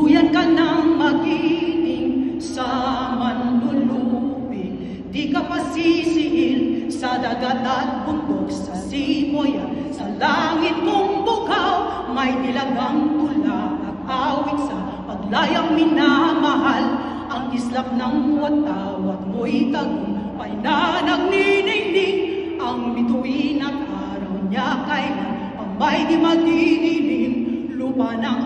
Tuluyan ka nang magiting sa manlulupi. Di ka pasisiil sa dagat at bundok, sa simoy at sa langit kong bukaw. May dilagang tula at awit sa paglayang minamahal. Ang islap ng watawat mo'y tagumpay na nagniningning. Ang bituin at araw niya kailan pa may di madidilim. Lupa ng